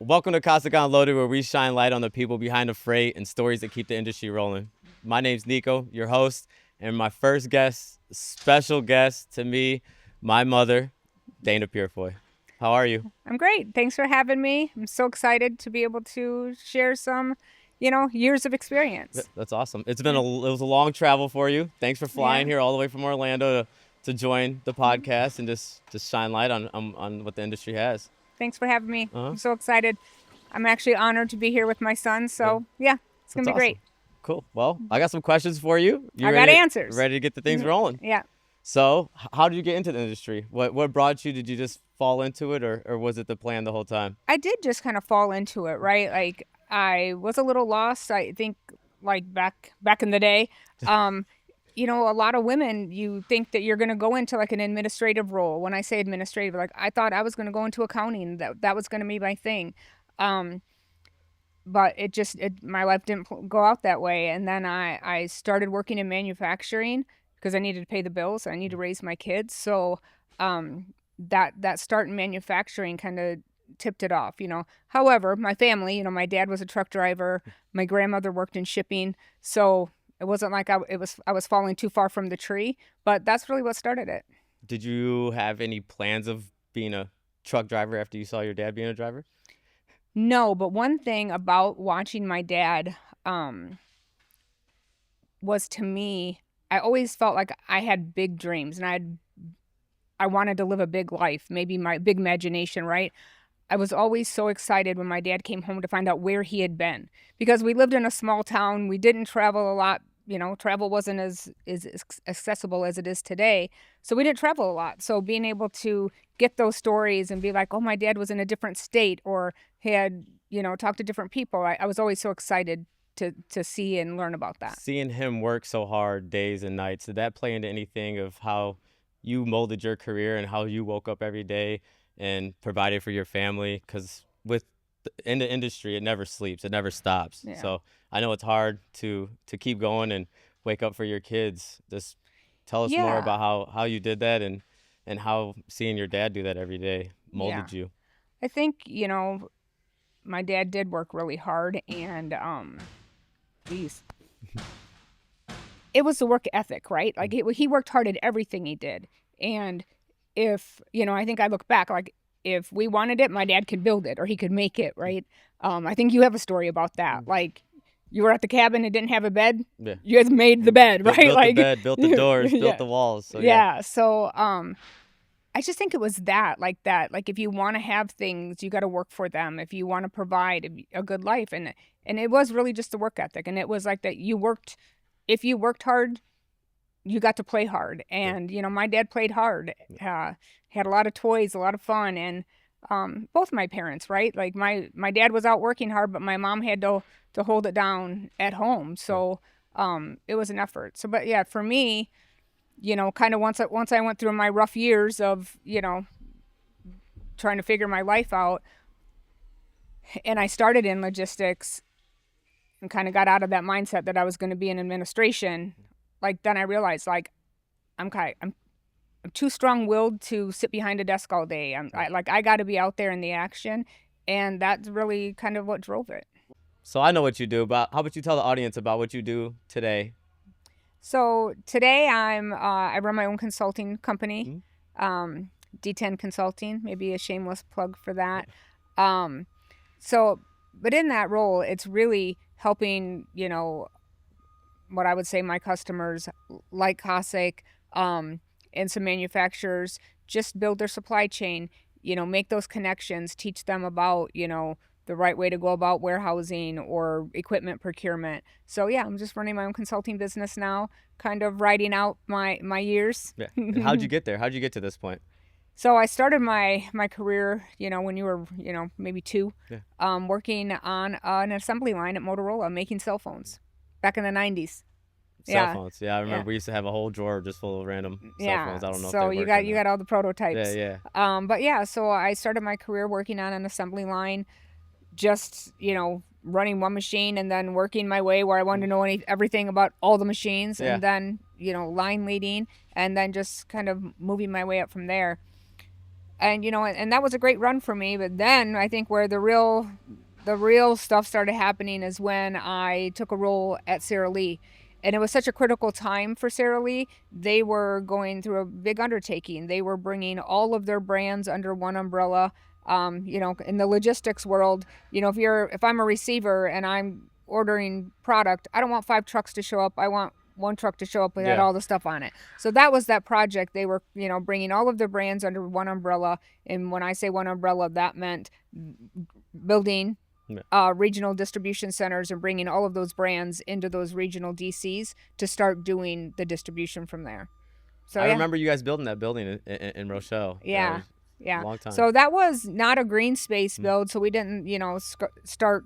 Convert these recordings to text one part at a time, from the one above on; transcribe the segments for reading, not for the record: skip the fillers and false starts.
Welcome to Cosic Unloaded, where we shine light on the people behind the freight and stories that keep the industry rolling. My name's Nico, your host, and my first guest, special guest to me, my mother, Dana Purifoy. How are you? I'm great. Thanks for having me. I'm so excited to be able to share some, years of experience. That's awesome. It was a long travel for you. Thanks for flying Yeah. here all the way from Orlando to join the podcast and just shine light on what the industry has. Thanks for having me. Uh-huh. I'm so excited. I'm actually honored to be here with my son. So, yeah, it's going That's to be awesome. great. Cool. Well, I got some questions for you. I got answers. Ready to get the things rolling? Yeah. So, how did you get into the industry? What brought you? Did you just fall into it, or was it the plan the whole time? I did just kind of fall into it, right? Like I was a little lost. I think like back in the day, a lot of women, you think that you're going to go into like an administrative role. When I say administrative, like I thought I was going to go into accounting. That was going to be my thing. But my life didn't go out that way. And then I started working in manufacturing because I needed to pay the bills. I needed to raise my kids. So that start in manufacturing kind of tipped it off. However, my family, my dad was a truck driver. My grandmother worked in shipping. So it wasn't like I was falling too far from the tree, but that's really what started it. Did you have any plans of being a truck driver after you saw your dad being a driver? No, but one thing about watching my dad was, to me, I always felt like I had big dreams and I wanted to live a big life, maybe my big imagination, right? I was always so excited when my dad came home to find out where he had been, because we lived in a small town. We didn't travel a lot. Travel wasn't as accessible as it is today. So we didn't travel a lot. So being able to get those stories and be like, oh, my dad was in a different state or had, talked to different people. I was always so excited to see and learn about that. Seeing him work so hard days and nights, did that play into anything of how you molded your career and how you woke up every day and provided for your family? Because in the industry, it never sleeps, it never stops. Yeah. So I know it's hard to keep going and wake up for your kids. Just tell us more about how you did that and how seeing your dad do that every day molded you. I think, my dad did work really hard, and it was the work ethic, right? Like he worked hard at everything he did. And if, I think I look back, like if we wanted it, my dad could build it or he could make it, right? I think you have a story about that. Like you were at the cabin and didn't have a bed. Yeah. You guys made the bed, right? Built like the bed, built the doors, yeah. built the walls. So yeah. So I just think it was that. Like if you want to have things, you got to work for them. If you want to provide a good life. And it was really just the work ethic. And it was like that if you worked hard, you got to play hard. And, my dad played hard, had a lot of toys, a lot of fun. And both my parents, right? Like my dad was out working hard, but my mom had to hold it down at home. So it was an effort. So, but yeah, for me, kind of once I went through my rough years of, trying to figure my life out, and I started in logistics and kind of got out of that mindset that I was going to be in administration. Like then I realized like I'm too strong-willed to sit behind a desk all day. I got to be out there in the action, and that's really kind of what drove it. So I know what you do, but how about you tell the audience about what you do today? So today I run my own consulting company, D10 Consulting, maybe a shameless plug for that. But in that role, it's really helping, what I would say my customers like Cosic and some manufacturers just build their supply chain, make those connections, teach them about, the right way to go about warehousing or equipment procurement. So yeah, I'm just running my own consulting business now, kind of riding out my years. Yeah. And how'd you get there? How'd you get to this point? So I started my career, when you were, maybe 2, working on an assembly line at Motorola, making cell phones back in the 90s. Cell phones. Yeah, I remember we used to have a whole drawer just full of random cell phones. I don't know so if you got all the prototypes. Yeah. But yeah, so I started my career working on an assembly line, just, running one machine and then working my way where I wanted to know everything about all the machines, and then, line leading, and then just kind of moving my way up from there. and and that was a great run for me. But then I think where the real stuff started happening is when I took a role at Sara Lee. And it was such a critical time for Sara Lee. They were going through a big undertaking. They were bringing all of their brands under one umbrella. In the logistics world, if I'm a receiver and I'm ordering product, I don't want 5 trucks to show up. I want one truck to show up and had all the stuff on it. So that was that project. They were, bringing all of their brands under one umbrella. And when I say one umbrella, that meant building regional distribution centers and bringing all of those brands into those regional DCs to start doing the distribution from there. So I remember you guys building that building in Rochelle. Yeah. Long time. So that was not a green space build, so we didn't, start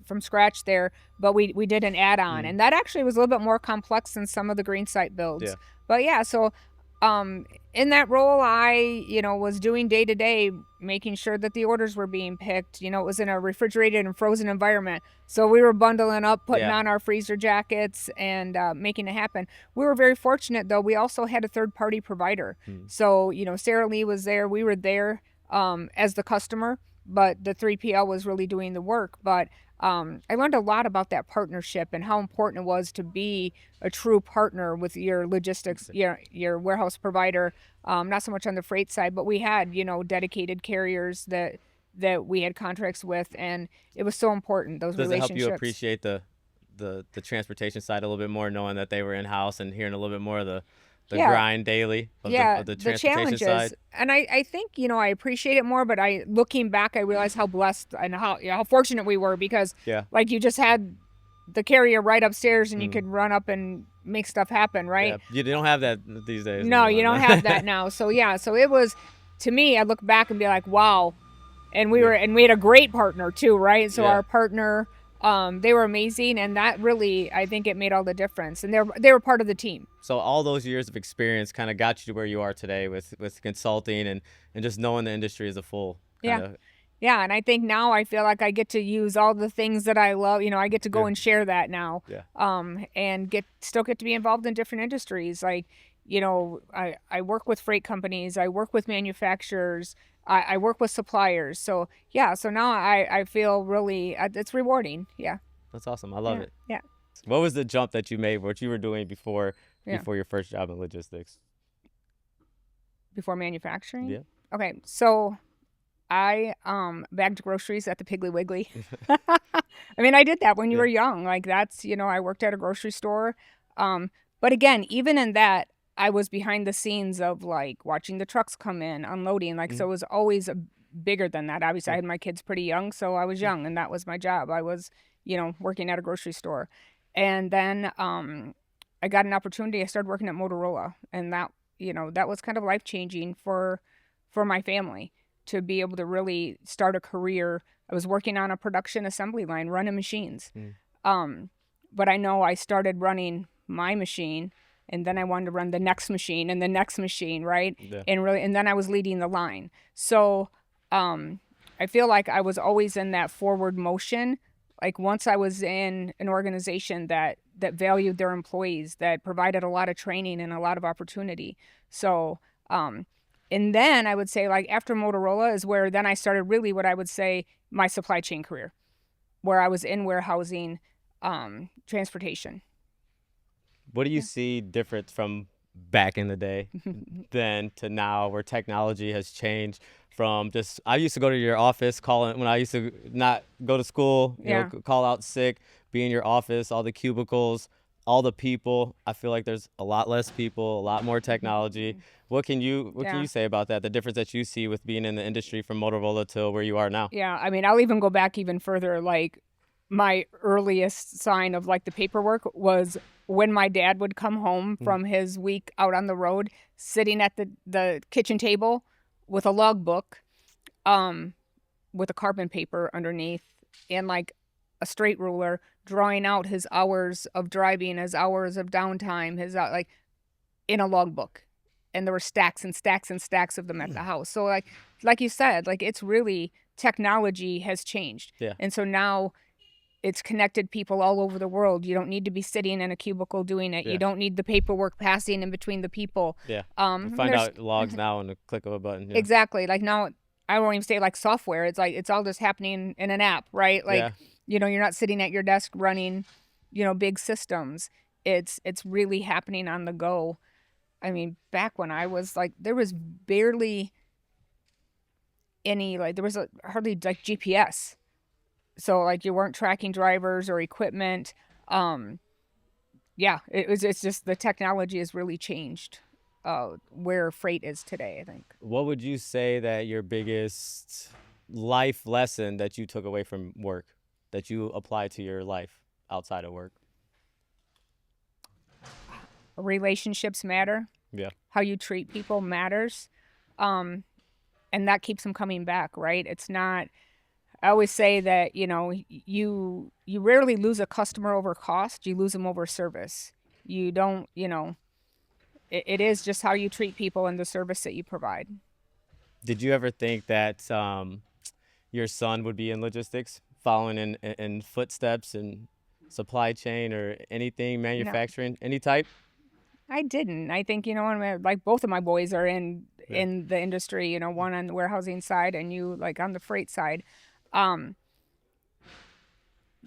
from scratch there, but we did an add-on, and that actually was a little bit more complex than some of the green site builds. Yeah. But yeah, so in that role, I, was doing day to day, making sure that the orders were being picked. It was in a refrigerated and frozen environment. So we were bundling up, putting on our freezer jackets and making it happen. We were very fortunate, though. We also had a third-party provider. So, Sara Lee was there. We were there as the customer, but the 3PL was really doing the work. But I learned a lot about that partnership and how important it was to be a true partner with your logistics, your warehouse provider. Not so much on the freight side, but we had, dedicated carriers that we had contracts with, and it was so important, those relationships. Does it help you appreciate the transportation side a little bit more, knowing that they were in-house and hearing a little bit more of the grind daily of the transportation challenges side? And I think, I appreciate it more, but looking back, I realize how blessed and how fortunate we were, because like you just had the carrier right upstairs and you could run up and make stuff happen, right? Yeah. You don't have that these days. No, you don't have that now. So so it was, to me, I look back and be like, wow. And we had a great partner too, right? So our partner, they were amazing, and that really, I think it made all the difference. And they were part of the team. So all those years of experience kind of got you to where you are today with consulting and just knowing the industry as a full. Yeah, and I think now I feel like I get to use all the things that I love. I get to go and share that now. Yeah. And still get to be involved in different industries. Like, I work with freight companies. I work with manufacturers. I work with suppliers. So now I feel really, it's rewarding. Yeah. That's awesome. I love it. Yeah. What was the jump that you made, what you were doing before your first job in logistics? Before manufacturing? Yeah. Okay, so I bagged groceries at the Piggly Wiggly. I mean, I did that when you were young. Like, that's, I worked at a grocery store. But again, even in that, I was behind the scenes of like watching the trucks come in, unloading. Like, so it was always bigger than that. Obviously, I had my kids pretty young, so I was young, and that was my job. I was, working at a grocery store. And then I got an opportunity. I started working at Motorola, and that, that was kind of life-changing for my family, to be able to really start a career. I was working on a production assembly line, running machines. But I know I started running my machine, and then I wanted to run the next machine and the next machine, right? Yeah. And then I was leading the line. So I feel like I was always in that forward motion. Like, once I was in an organization that valued their employees, that provided a lot of training and a lot of opportunity. So, and then I would say, like, after Motorola is where then I started really what I would say my supply chain career, where I was in warehousing, transportation. What do you see different from back in the day then to now, where technology has changed from just, I used to go to your office, when I used to not go to school, you know, call out sick, be in your office, all the cubicles, all the people. I feel like there's a lot less people, a lot more technology. What can you say about that? The difference that you see with being in the industry from Motorola to where you are now? Yeah, I mean, I'll even go back even further. Like, my earliest sign of like the paperwork was when my dad would come home from his week out on the road, sitting at the kitchen table with a logbook, with a carbon paper underneath, and like a straight ruler, drawing out his hours of driving, his hours of downtime, like in a logbook. And there were stacks and stacks and stacks of them at the house. So like you said, like, it's really, technology has changed. Yeah. And so now it's connected people all over the world. You don't need to be sitting in a cubicle doing it. Yeah. You don't need the paperwork passing in between the people. Yeah. You find out logs now on the click of a button. Yeah. Exactly. Like now, I won't even say like software. It's like it's all just happening in an app, right? Like, you know, you're not sitting at your desk running, you know, big systems. It's really happening on the go. I mean, back when I was like, there was barely any, like, there was hardly like GPS. So like you weren't tracking drivers or equipment. Yeah, it's just the technology has really changed where freight is today, I think. What would you say that your biggest life lesson that you took away from work that you apply to your life outside of work? Relationships matter. Yeah. How you treat people matters. And that keeps them coming back, right? It's not, I always say that, you know, you rarely lose a customer over cost. You lose them over service. You don't, you know, it is just how you treat people and the service that you provide. Did you ever think that your son would be in logistics, following in footsteps and supply chain or anything, manufacturing, any type? I didn't. I think, you know, like both of my boys are in the industry, you know, one on the warehousing side and you like on the freight side.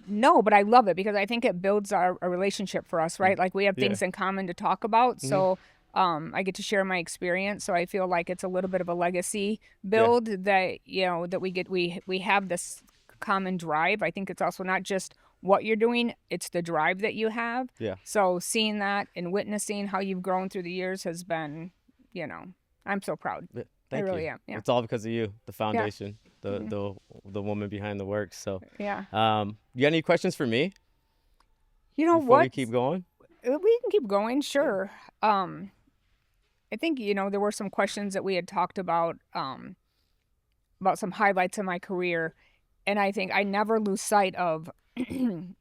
No, but I love it because I think it builds a relationship for us, right? Like we have things in common to talk about. So I get to share my experience. So I feel like it's a little bit of a legacy build that, you know, that we have this common drive. I think it's also not just what you're doing, it's the drive that you have. Yeah. So seeing that and witnessing how you've grown through the years has been, you know, I'm so proud. Thank I really you. am. Yeah. It's all because of you, the foundation, the woman behind the work. So yeah. You got any questions for me? You know before what? we keep going? We can keep going, sure. I think, you know, there were some questions that we had talked about some highlights of my career. And I think I never lose sight of, you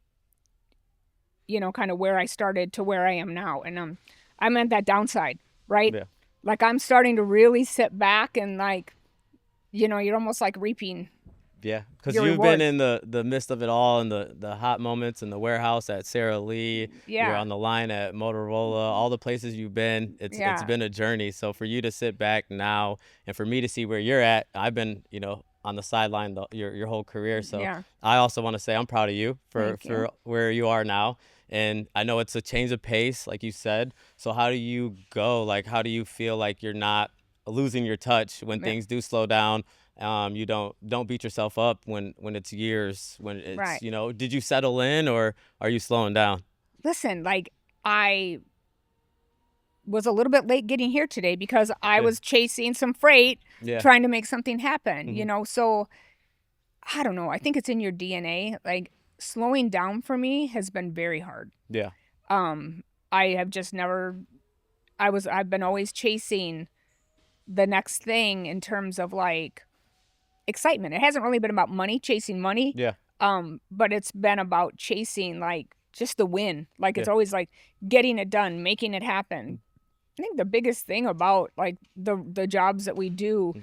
know, kind of where I started to where I am now. And I'm at that downside, right? Yeah. Like I'm starting to really sit back and like, you know, you're almost like reaping. Yeah, because your you've rewards. been in the midst of it all, and the hot moments in the warehouse at Sara Lee. Yeah. You're on the line at Motorola. All the places you've been, it's been a journey. So for you to sit back now, and for me to see where you're at, I've been, you know, on the sideline your whole career. So I also want to say I'm proud of you for where you are now. And I know it's a change of pace, like you said. So how do you go? Like, how do you feel like you're not losing your touch when things do slow down? You don't beat yourself up when it's years, when it's, you know, did you settle in or are you slowing down? Listen, like I was a little bit late getting here today because I was chasing some freight, trying to make something happen, you know? So I don't know. I think it's in your DNA. Like slowing down for me has been very hard. Yeah. I have just never, I've been always chasing the next thing in terms of like excitement. It hasn't really been about money, chasing money. Yeah. But it's been about chasing like just the win. Like it's always like getting it done, making it happen. I think the biggest thing about like the jobs that we do,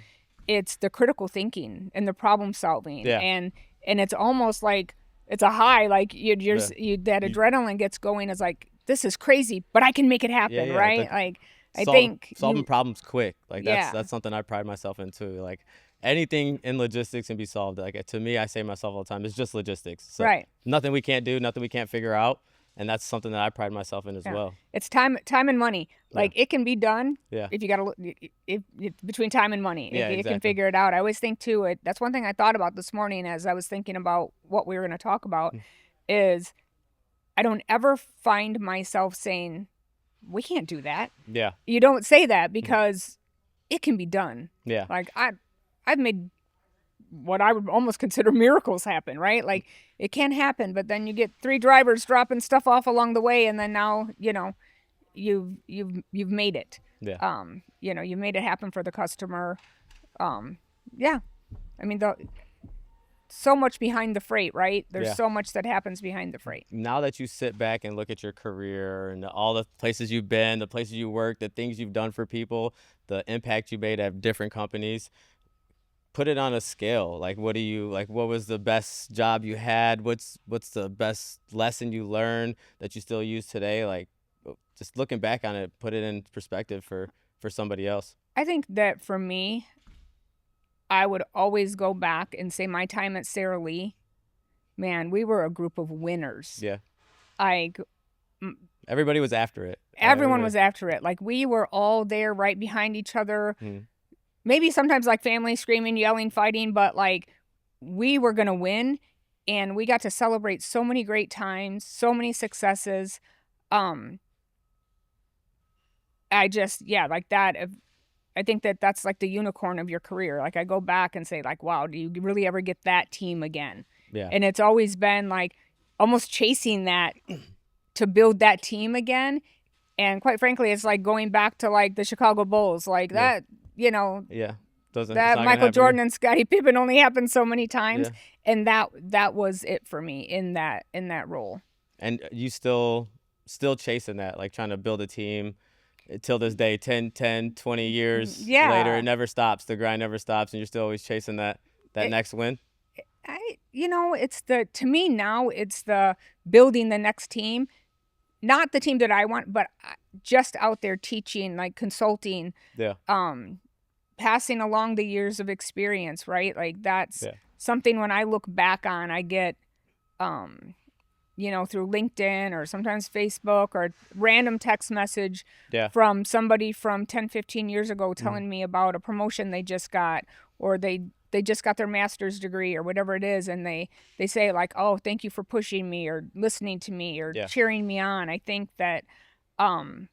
it's the critical thinking and the problem solving. Yeah. And it's almost like it's a high, like you that adrenaline gets going. Is like, this is crazy, but I can make it happen, right? Like I think solving problems quick. Like that's something I pride myself in too. Like anything in logistics can be solved. Like to me, I say myself all the time, it's just logistics. So nothing we can't do, nothing we can't figure out. And that's something that I pride myself in as well. It's time and money. Like it can be done. Yeah. If you got to look between time and money, if you can figure it out. I always think too. That's one thing I thought about this morning as I was thinking about what we were going to talk about. Is I don't ever find myself saying, "We can't do that." Yeah. You don't say that because it can be done. Yeah. Like I've made what I would almost consider miracles happen, right? Like it can happen, but then you get 3 drivers dropping stuff off along the way, and then now, you know, you've made it. Yeah. You know, you made it happen for the customer. Yeah. I mean, so much behind the freight, right? There's so much that happens behind the freight. Now that you sit back and look at your career and all the places you've been, the places you work, the things you've done for people, the impact you made at different companies, put it on a scale. Like, what was the best job you had? What's the best lesson you learned that you still use today? Like, just looking back on it, put it in perspective for somebody else. I think that for me, I would always go back and say my time at Sara Lee, man, we were a group of winners. Yeah. Like, everybody was after it. Everyone was after it. Like, we were all there right behind each other. Maybe sometimes like family screaming, yelling, fighting, but like we were going to win, and we got to celebrate so many great times, so many successes. I think that that's like the unicorn of your career. Like, I go back and say like, wow, do you really ever get that team again? Yeah. And it's always been like almost chasing that to build that team again. And quite frankly, it's like going back to like the Chicago Bulls, like that, you know, that Michael Jordan and Scottie Pippen only happened so many times. Yeah. And that was it for me in that role. And you still chasing that, like trying to build a team till this day, 10, 20 years later, it never stops. The grind never stops, and you're still always chasing that next win. To me now, it's the building the next team, not the team that I want, but just out there teaching, like consulting, passing along the years of experience, right? Like that's something when I look back on, I get, through LinkedIn or sometimes Facebook or random text message from somebody from 10, 15 years ago telling me about a promotion they just got, or they just got their master's degree or whatever it is. And they say like, oh, thank you for pushing me or listening to me or cheering me on. I think that, and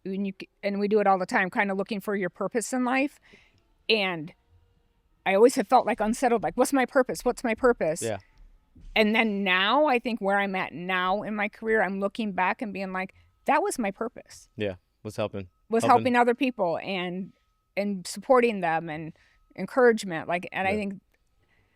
we do it all the time, kind of looking for your purpose in life. And I always have felt like unsettled, like, what's my purpose? What's my purpose? Yeah. And then now I think where I'm at now in my career, I'm looking back and being like, that was my purpose. Yeah. Was helping other people and supporting them and encouragement. Like, and I think,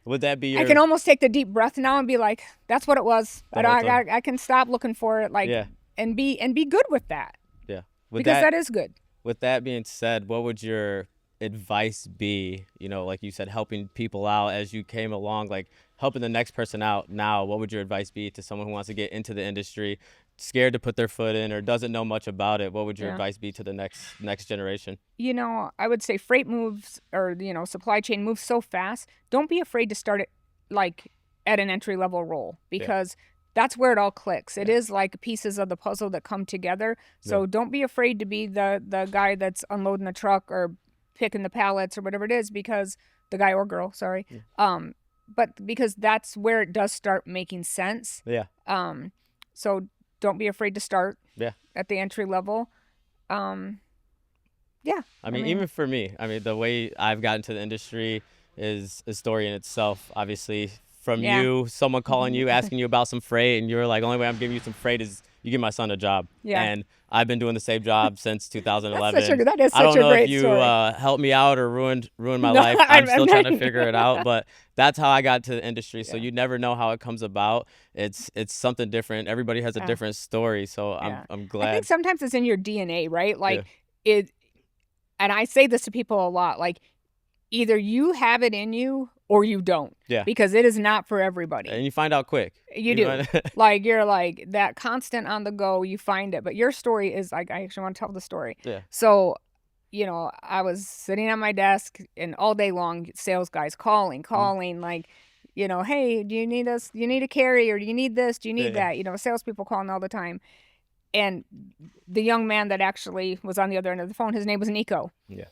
would that be I can almost take the deep breath now and be like, that's what it was. I can stop looking for it, like, and be good with that. Yeah. Because that is good. With that being said, what would your advice be, like you said, helping people out as you came along, like helping the next person out now? What would your advice be to someone who wants to get into the industry, scared to put their foot in or doesn't know much about it? What would your advice be to the next generation? I would say freight moves or, supply chain moves so fast. Don't be afraid to start it like at an entry level role, because that's where it all clicks. It is like pieces of the puzzle that come together. So don't be afraid to be the guy that's unloading the truck or picking the pallets or whatever it is, because the guy or girl, sorry. But because that's where it does start making sense. Yeah. So don't be afraid to start at the entry level. I mean, even for me, the way I've gotten to the industry is a story in itself. Obviously, from you, someone calling you, asking you about some freight, and you're like, only way I'm giving you some freight is you give my son a job. Yeah. And I've been doing the same job since 2011. That is such a great story. I don't know if you helped me out or ruined my life. I'm still trying to figure it out, but that's how I got to the industry. So you never know how it comes about. It's something different. Everybody has a different story. So I'm glad. I think sometimes it's in your DNA, right? Like it, and I say this to people a lot, like either you have it in you or you don't. Yeah. Because it is not for everybody. And you find out quick. You do. Like, you're like that constant on the go, you find it. But your story is like, I actually want to tell the story. Yeah. So, I was sitting at my desk and all day long, sales guys calling, like, hey, do you need us? Do you need a carry, or do you need this? Do you need that? Salespeople calling all the time. And the young man that actually was on the other end of the phone, his name was Nico. Yeah.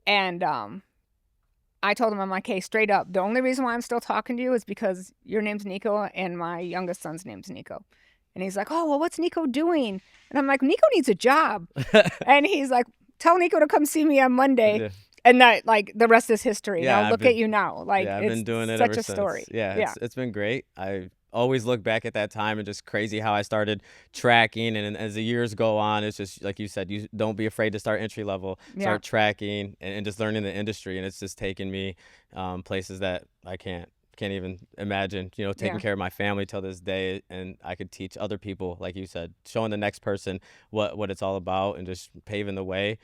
And, I told him, I'm like, hey, straight up, the only reason why I'm still talking to you is because your name's Nico and my youngest son's name's Nico. And he's like, oh, well, what's Nico doing? And I'm like, Nico needs a job. And he's like, tell Nico to come see me on Monday. Yeah. And that, like, the rest is history. Yeah, now look at you now. Like, I've been doing it such ever a story. Since. Yeah, it's been great. I always look back at that time and just crazy how I started tracking. And as the years go on, it's just like you said, you don't be afraid to start entry level, start tracking and just learning the industry. And it's just taken me places that I can't even imagine, taking care of my family till this day. And I could teach other people, like you said, showing the next person what it's all about and just paving the way.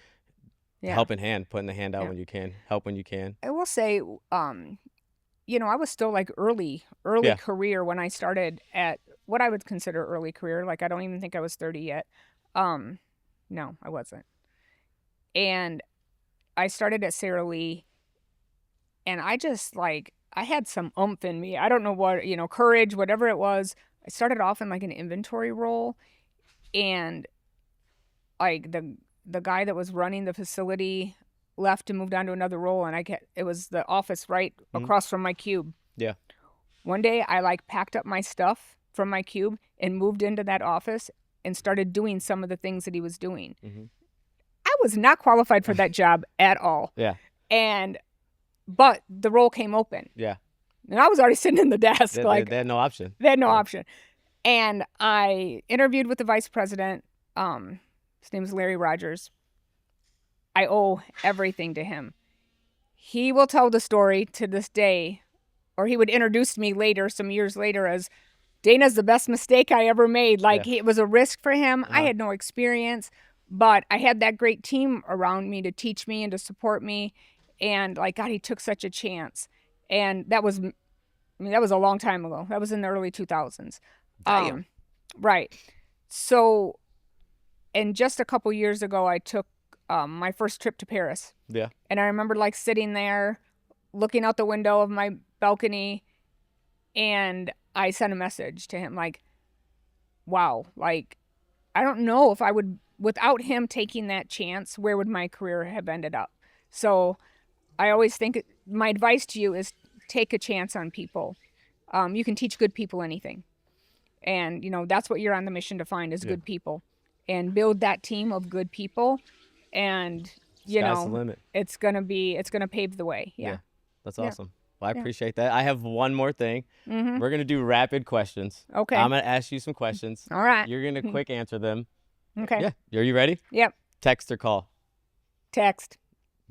helping hand, putting the hand out Yeah. when you can, help when you can. I will say, I was still like early Yeah. career when I started at what I would consider early career. Like I don't even think I was 30 yet. No, I wasn't. And I started at Sara Lee, and I just like I had some oomph in me. I don't know what, courage, whatever it was. I started off in like an inventory role, and like the guy that was running the facility left and moved on to another role, and it was the office right across from my cube. Yeah. One day I like packed up my stuff from my cube and moved into that office and started doing some of the things that he was doing. I was not qualified for that job at all. Yeah. But the role came open. Yeah. And I was already sitting in the desk. They had no option. They had no option. And I interviewed with the vice president. His name is Larry Rogers. I owe everything to him. He will tell the story to this day, or he would introduce me later, some years later, as Dana's the best mistake I ever made. Like, it was a risk for him. I had no experience, but I had that great team around me to teach me and to support me. And like, God, he took such a chance. And that was a long time ago. That was in the early 2000s. Damn. Right. So, and just a couple years ago, I took my first trip to Paris. Yeah. And I remember like sitting there, looking out the window of my balcony, and I sent a message to him like, wow, like, I don't know if I would, without him taking that chance, where would my career have ended up? So I always think my advice to you is take a chance on people. You can teach good people anything. And, that's what you're on the mission to find is good people. And build that team of good people. And, Sky's the limit. it's going to pave the way. Yeah. That's awesome. Well, I appreciate that. I have one more thing. Mm-hmm. We're going to do rapid questions. Okay. I'm going to ask you some questions. All right. You're going to quick answer them. Okay. Yeah. Are you ready? Yep. Text or call? Text.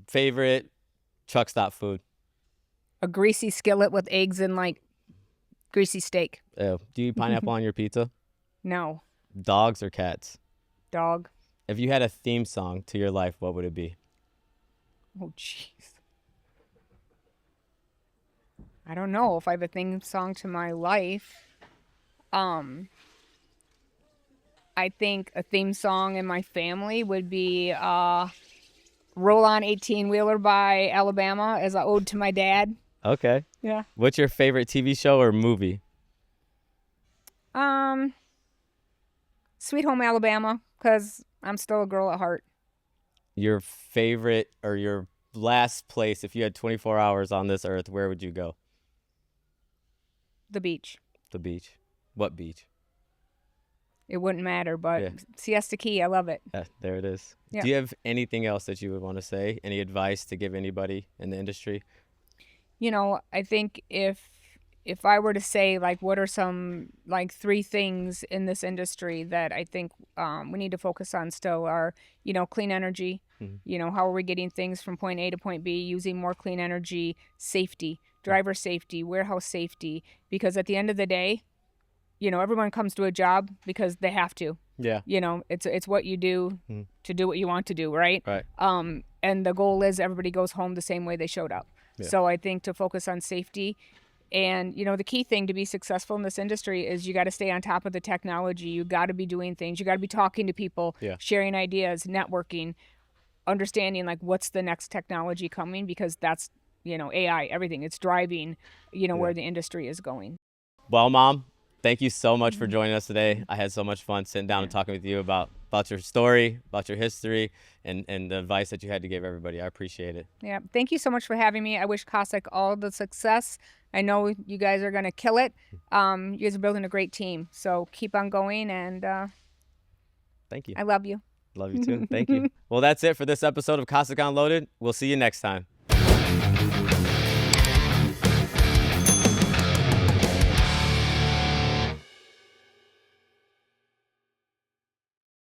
Favorite truck stop food? A greasy skillet with eggs and like greasy steak. Do you eat pineapple on your pizza? No. Dogs or cats? Dog. If you had a theme song to your life, what would it be? Oh, jeez. I don't know if I have a theme song to my life. I think a theme song in my family would be Roll On 18-Wheeler by Alabama as an ode to my dad. Okay. Yeah. What's your favorite TV show or movie? Sweet Home Alabama, because I'm still a girl at heart. Your favorite or your last place, if you had 24 hours on this earth, where would you go? The beach. The beach. What beach? It wouldn't matter, but Siesta Key, I love it. There it is. Yeah. Do you have anything else that you would want to say? Any advice to give anybody in the industry? I think if I were to say, like, what are some, like, 3 things in this industry that I think we need to focus on still are, clean energy. Mm-hmm. How are we getting things from point A to point B, using more clean energy, safety, driver safety, warehouse safety, because at the end of the day, everyone comes to a job because they have to. Yeah. It's what you do to do what you want to do, right? Right. And the goal is everybody goes home the same way they showed up. Yeah. So I think to focus on safety. And, the key thing to be successful in this industry is you got to stay on top of the technology. You got to be doing things. You got to be talking to people, sharing ideas, networking, understanding, like, what's the next technology coming, because that's, AI, everything. It's driving, where the industry is going. Well, Mom, thank you so much for joining us today. I had so much fun sitting down and talking with you about your story, about your history, and the advice that you had to give everybody. I appreciate it. Yeah. Thank you so much for having me. I wish Cosic all the success. I know you guys are going to kill it. You guys are building a great team. So keep on going, and thank you. I love you. Love you too. Thank you. Well, that's it for this episode of Cosic Unloaded. We'll see you next time.